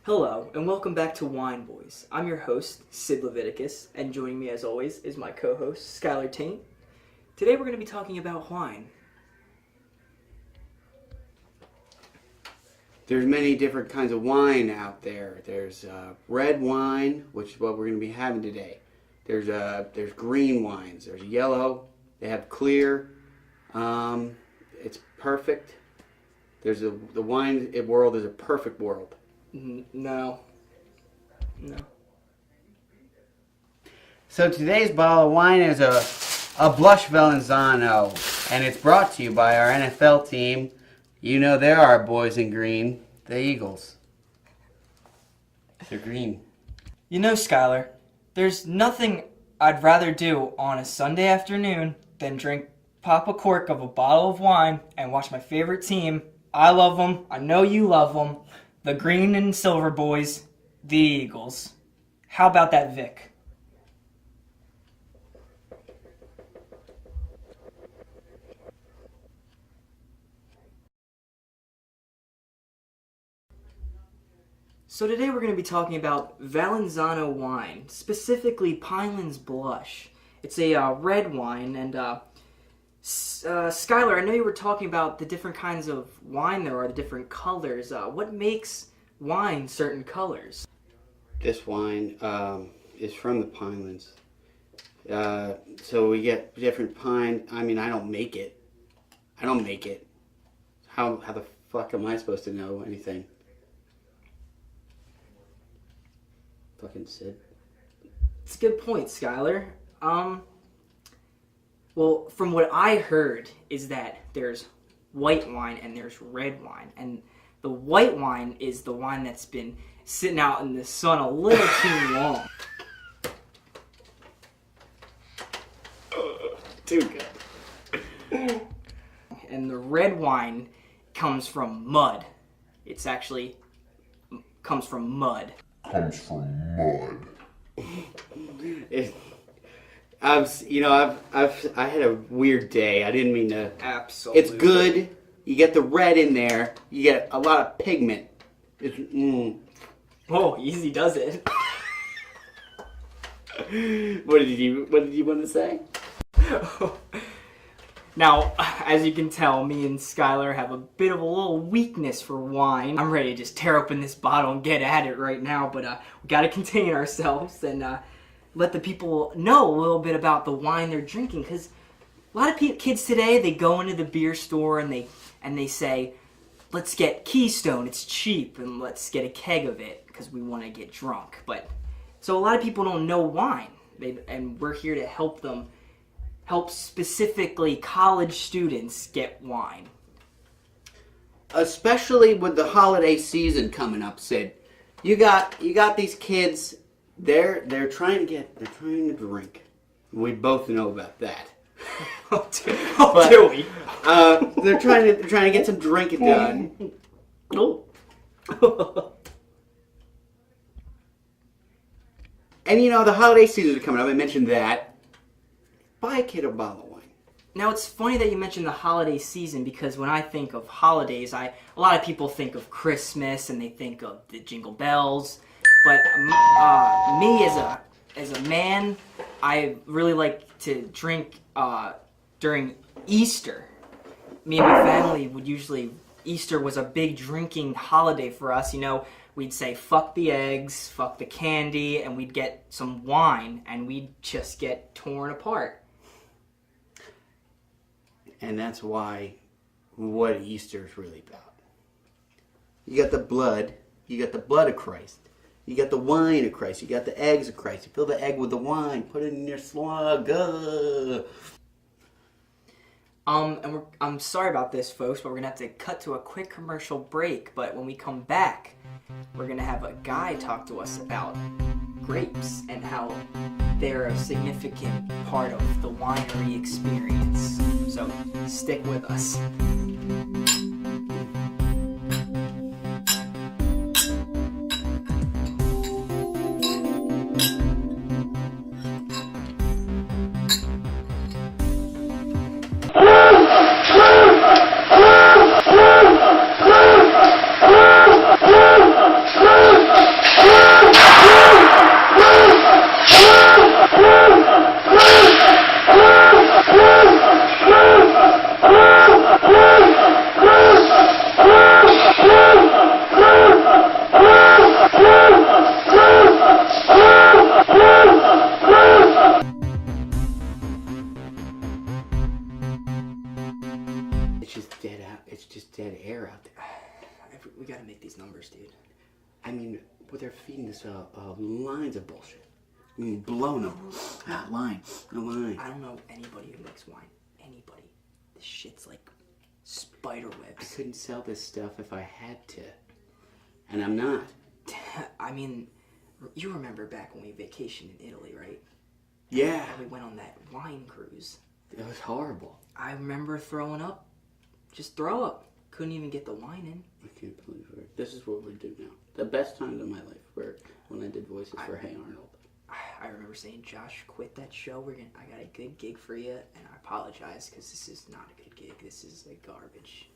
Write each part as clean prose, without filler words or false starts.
Hello, and welcome back to Wine Boys. I'm your host, Sid Leviticus, and joining me as always is my co-host, Skylar Taint. Today we're going to be talking about wine. There's many different kinds of wine out there. There's red wine, which is what we're going to be having today. There's green wines. There's yellow. They have clear. It's perfect. The wine world is a perfect world. No. So today's bottle of wine is a Blush Valenzano, and it's brought to you by our NFL team. You know they're our boys in green, the Eagles. They're green. You know, Skylar, there's nothing I'd rather do on a Sunday afternoon than pop a cork of a bottle of wine and watch my favorite team. I love them. I know you love them. The green and silver boys, the Eagles. How about that, Vic? So today we're going to be talking about Valenzano wine, specifically Pineland's Blush. It's a red wine, and Skylar, I know you were talking about the different kinds of wine there are, the different colors. What makes wine certain colors? This wine is from the Pinelands. So we get different pine. I mean, I don't make it. How the fuck am I supposed to know anything? Fucking Sid. It's a good point, Skylar. Well, from what I heard is that there's white wine and there's red wine. And the white wine is the wine that's been sitting out in the sun a little too long. Too good. And the red wine comes from mud. It's actually comes from mud. I had a weird day. I didn't mean to. Absolutely. It's good. You get the red in there. You get a lot of pigment. Oh, easy does it. What did you want to say? Now, as you can tell, me and Skylar have a bit of a little weakness for wine. I'm ready to just tear open this bottle and get at it right now, but we gotta contain ourselves and let the people know a little bit about the wine they're drinking, because a lot of kids today, they go into the beer store and they say, let's get Keystone, it's cheap, and let's get a keg of it because we want to get drunk. But so a lot of people don't know wine, and we're here to help specifically college students get wine. Especially with the holiday season coming up, Sid. You got these kids. They're trying to drink. We both know about that. Do we? They're trying to get some drinking done. Oh. And the holiday season is coming up. I mentioned that. Buy a kid a bottle of wine. Now, it's funny that you mentioned the holiday season, because when I think of holidays, a lot of people think of Christmas and they think of the Jingle Bells. But me as a man, I really like to drink during Easter. Me and my family would Easter was a big drinking holiday for us. We'd say fuck the eggs, fuck the candy, and we'd get some wine, and we'd just get torn apart. And that's what Easter is really about. You got the blood of Christ. You got the wine of Christ. You got the eggs of Christ. You fill the egg with the wine. Put it in your slug. I'm sorry about this, folks, but we're gonna have to cut to a quick commercial break. But when we come back, we're gonna have a guy talk to us about grapes and how they're a significant part of the winery experience. So stick with us. these numbers, dude? I mean, what they're feeding us lines of bullshit. I mean, blowing them. A line. I don't know anybody who makes wine. Anybody. This shit's like spider I webs. couldn't sell this stuff if I had to. And I'm not. I mean, you remember back when we vacationed in Italy, right? Yeah. And we went on that wine cruise. It was horrible. I remember throwing up. Just throw up. Couldn't even get the wine in. I can't believe it. This is what we do now. The best times of my life were when I did voices for Hey Arnold. I remember saying, Josh, quit that show. I got a good gig for you, and I apologize because this is not a good gig. This is like garbage.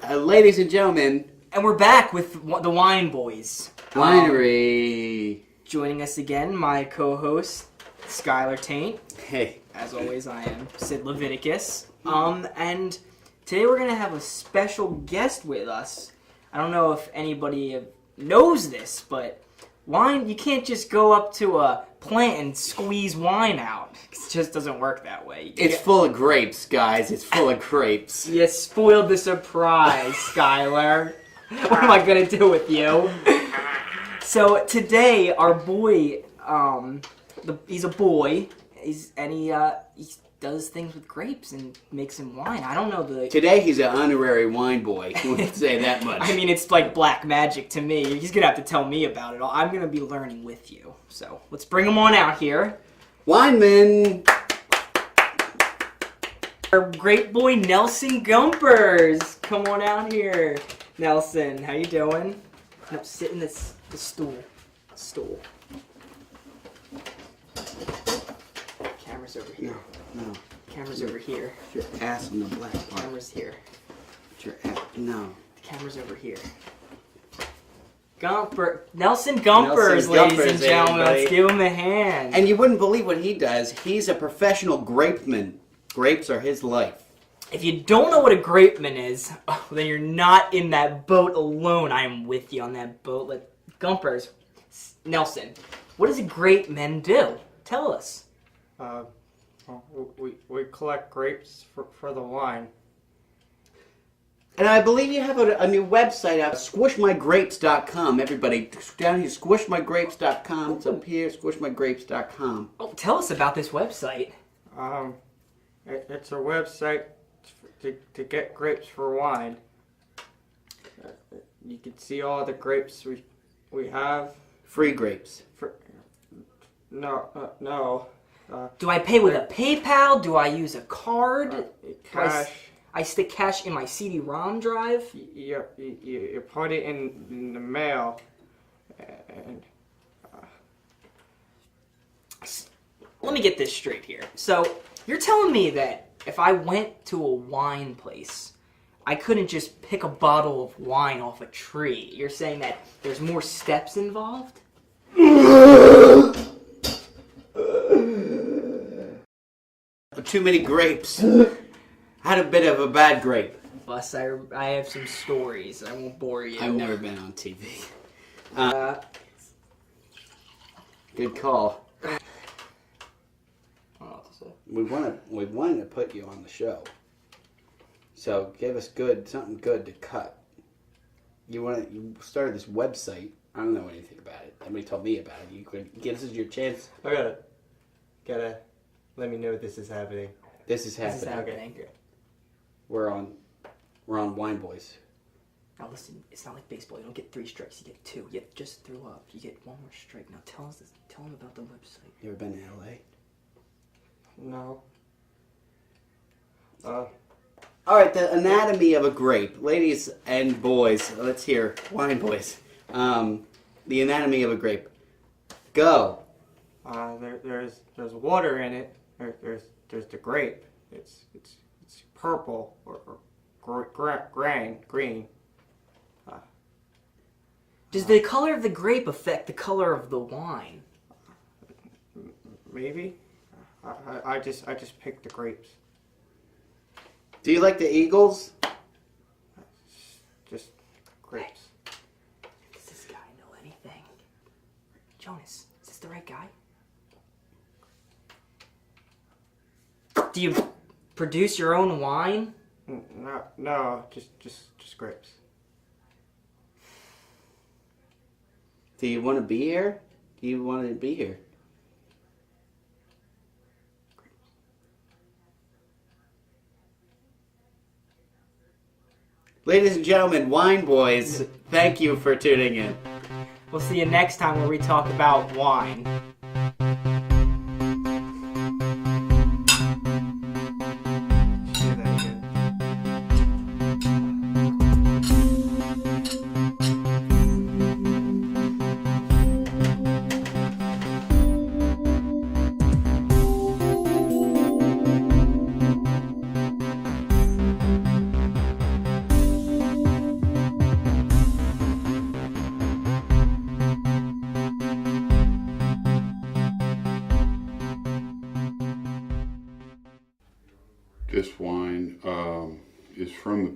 Ladies and gentlemen, And we're back with the Wine Boys. Winery. Joining us again, my co-host, Skylar Taint. Hey. As always, I am Sid Leviticus. And today we're going to have a special guest with us. I don't know if anybody knows this, but wine, you can't just go up to a plant and squeeze wine out. It just doesn't work that way. It's full of grapes, guys. It's full of grapes. You spoiled the surprise, Skylar. What am I going to do with you? So today, our boy, he's a boy, he does things with grapes and makes him wine. I don't know Today he's an honorary wine boy. You wouldn't say that much. I mean, it's like black magic to me. He's going to have to tell me about it all. I'm going to be learning with you. So let's bring him on out here. Wineman. Our great boy, Nelson Gumpers. Come on out here. Nelson, how you doing? No, sit in the stool. Stool. Camera's over here. No. Camera's over here. Put your ass on the black part. Camera's here. Put your ass. No. The camera's over here. Nelson Gumpers, ladies and gentlemen. everybody. Let's give him a hand. And you wouldn't believe what he does. He's a professional grapeman. Grapes are his life. If you don't know what a grapeman is, then you're not in that boat alone. I am with you on that boat. Gumpers, Nelson, what does a grapeman do? Tell us. We collect grapes for the wine. And I believe you have a new website out, squishmygrapes.com. Everybody, down here, squishmygrapes.com. It's up here, squishmygrapes.com. Oh, tell us about this website. It's a website to get grapes for wine. You can see all the grapes we have. Free grapes. No. Do I pay with a PayPal? Do I use a card? Cash. I stick cash in my CD-ROM drive? You put it in the mail, and Let me get this straight here. So, you're telling me that if I went to a wine place, I couldn't just pick a bottle of wine off a tree. You're saying that there's more steps involved? Too many grapes. Had a bit of a bad grape. Bus, I have some stories. I won't bore you. I've never been on TV. Good call. I don't know what to say. We wanted to put you on the show. So give us something good to cut. You started this website. I don't know anything about it. Somebody told me about it. You could this is your chance. I gotta let me know this is happening. This is happening. This is happening. We're on Wine Boys. Now listen, it's not like baseball. You don't get 3 strikes. You get 2. You just threw up. You get 1 more strike. Now tell them about the website. You ever been to LA? No. All right, the anatomy of a grape, ladies and boys. Let's hear Wine Boys. The anatomy of a grape. Go. There's water in it. There's the grape. It's purple or green. Does the color of the grape affect the color of the wine? Maybe. I just picked the grapes. Do you like the Eagles? Just grapes. Does this guy know anything? Jonas, is this the right guy? Do you produce your own wine? No, just grapes. Do you want to be here? Do you want to be here? Ladies and gentlemen, Wine Boys, thank you for tuning in. We'll see you next time where we talk about wine. This wine is from the